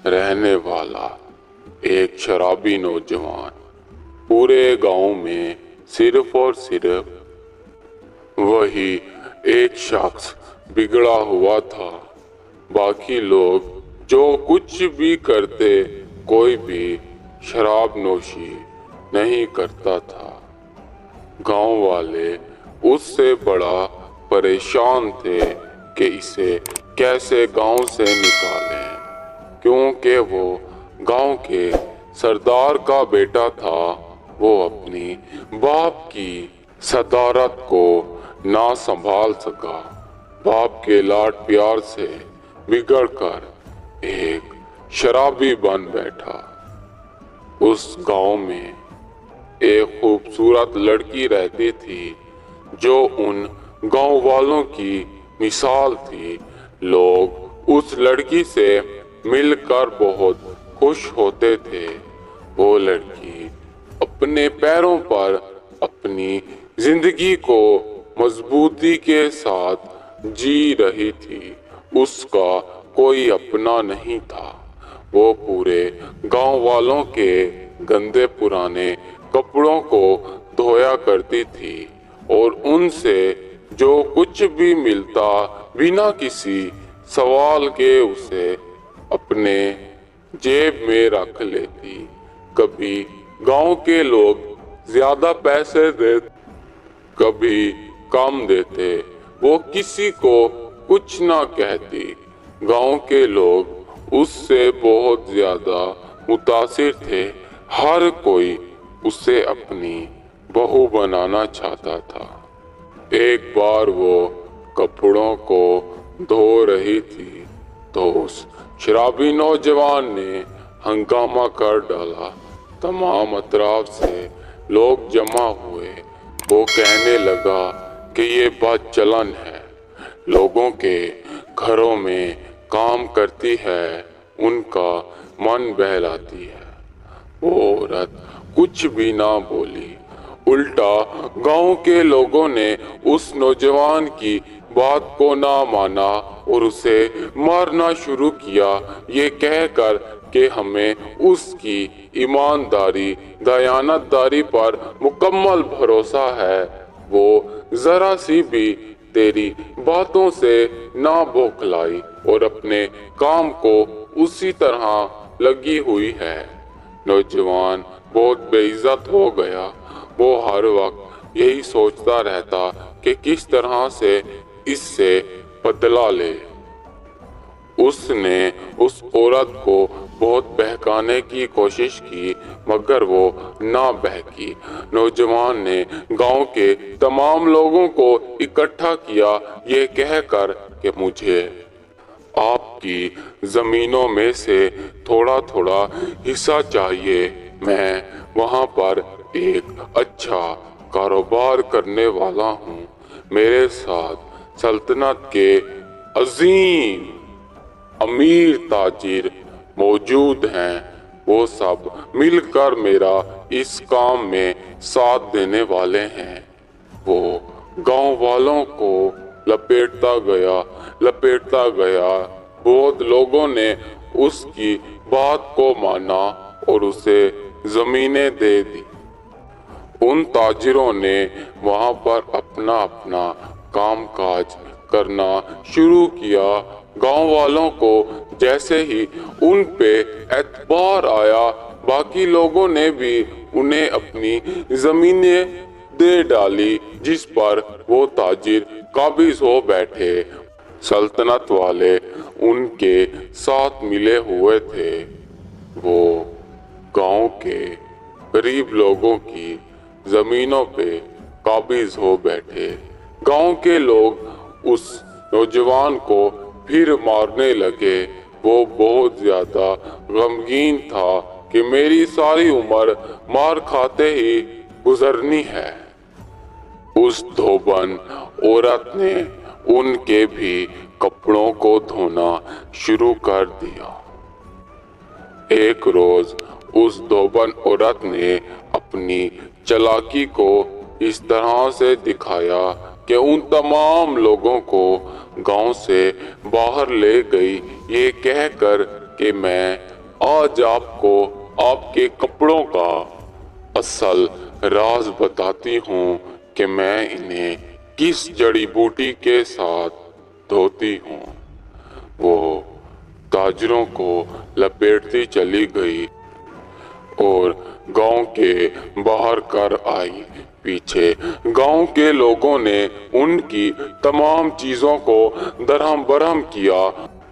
रहने वाला एक शराबी नौजवान पूरे गांव में सिर्फ और सिर्फ वही एक शख्स बिगड़ा हुआ था। बाकी लोग जो कुछ भी करते, कोई भी शराब नोशी नहीं करता था। गांव वाले उससे बड़ा परेशान थे कि इसे कैसे गांव से निकालें, क्योंकि वो गांव के सरदार का बेटा था। वो अपनी बाप की सदारत को ना संभाल सका। बाप के लाड प्यार से बिगड़कर एक शराबी बन बैठा। उस गांव में एक खूबसूरत लड़की रहती थी जो उन गांव वालों की मिसाल थी। लोग उस लड़की से मिलकर बहुत खुश होते थे। वो लड़की अपने पैरों पर अपनी जिंदगी को मजबूती के साथ जी रही थी। उसका कोई अपना नहीं था। वो पूरे गांव वालों के गंदे पुराने कपड़ों को धोया करती थी और उनसे जो कुछ भी मिलता बिना किसी सवाल के उसे अपने जेब में रख लेती। कभी गांव के लोग ज्यादा पैसे दे, कभी कम देते, वो किसी को कुछ ना कहती। गांव के लोग उससे बहुत ज्यादा मुतासिर थे। हर कोई उसे अपनी बहू बनाना चाहता था। एक बार वो कपड़ों को धो रही थी तो उस शराबी नौजवान ने हंगामा कर डाला। तमाम अतराफ से लोग जमा हुए। वो कहने लगा कि ये बात चलन है, लोगों के घरों में काम करती है, उनका मन बहलाती है। वो औरत कुछ भी ना बोली। उल्टा गांव के लोगों ने उस नौजवान की बात को ना माना और उसे मारना शुरू किया, ये कहकर कि हमें उसकी ईमानदारी दयानतदारी पर मुकम्मल भरोसा है। वो जरा सी भी तेरी बातों से ना बौखलाई और अपने काम को उसी तरह लगी हुई है। नौजवान बहुत बेइज्जत हो गया। वो हर वक्त यही सोचता रहता कि किस तरह से इससे बदला ले। उसने उस औरत को बहुत बहकाने की कोशिश की, मगर वो ना बहकी। नौजवान ने गांव के तमाम लोगों को इकट्ठा किया, ये कहकर कि मुझे आपकी जमीनों में से थोड़ा थोड़ा हिस्सा चाहिए। मैं वहां पर एक अच्छा कारोबार करने वाला हूँ। मेरे साथ सल्तनत के अजीम अमीर ताजिर मौजूद हैं। वो सब मिलकर मेरा इस काम में साथ देने वाले हैं। वो गांव वालों को लपेटता गया। बहुत लोगों ने उसकी बात को माना और उसे जमीनें दे दी। उन ताजिरों ने वहां पर अपना अपना कामकाज करना शुरू किया। गांव वालों को जैसे ही उन पे एतबार आया, बाकी लोगों ने भी उन्हें अपनी जमीनें दे डाली, जिस पर वो ताजिर काबिज हो बैठे। सल्तनत वाले उनके साथ मिले हुए थे। वो गांव के गरीब लोगों की जमीनों पे काबिज हो बैठे। गांव के लोग उस नौजवान को फिर मारने लगे। वो बहुत ज्यादा गमगीन था कि मेरी सारी उम्र मार खाते ही गुजरनी है। उस धोबन औरत ने उनके भी कपड़ों को धोना शुरू कर दिया। एक रोज उस धोबन औरत ने अपनी चालाकी को इस तरह से दिखाया कि उन तमाम लोगों को गांव से बाहर ले गई, ये कहकर कि मैं آج آپ کو آپ کے کپڑوں کا اصل راز بتاتی ہوں کہ میں انہیں کس جڑی بوٹی کے ساتھ دھوتی ہوں۔ وہ تاجروں کو لپیٹتی چلی گئی اور گاؤں کے باہر کر آئی۔ پیچھے گاؤں کے لوگوں نے ان کی تمام چیزوں کو درہم برہم کیا،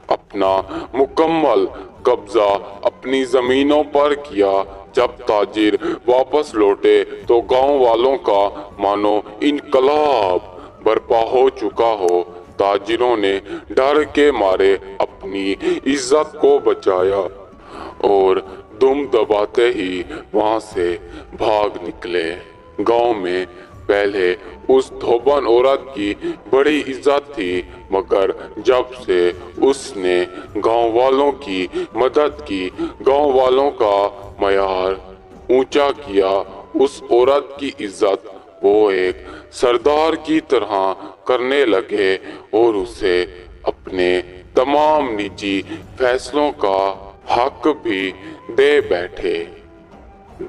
اپنا مکمل قبضہ اپنی زمینوں پر کیا۔ جب تاجر واپس لوٹے تو گاؤں والوں کا مانو انقلاب برپا ہو چکا ہو۔ تاجروں نے ڈر کے مارے اپنی عزت کو بچایا اور دم دباتے ہی وہاں سے بھاگ نکلے۔ گاؤں میں پہلے اس دھوبن عورت کی بڑی عزت تھی، مگر جب سے اس نے گاؤں والوں کی مدد کی، گاؤں والوں کا معیار اونچا کیا، اس عورت کی عزت وہ ایک سردار کی طرح کرنے لگے اور اسے اپنے تمام نجی فیصلوں کا حق بھی دے بیٹھے۔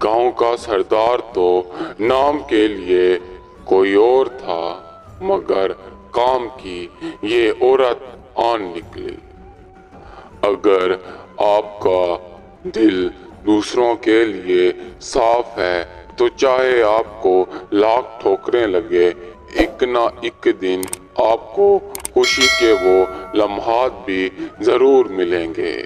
گاؤں کا سردار تو نام کے لیے کوئی اور تھا، مگر کام کی یہ عورت آن نکلی۔ اگر آپ کا دل دوسروں کے لیے صاف ہے تو چاہے آپ کو لاکھ ٹھوکریں لگے، ایک نہ ایک دن آپ کو خوشی کے وہ لمحات بھی ضرور ملیں گے۔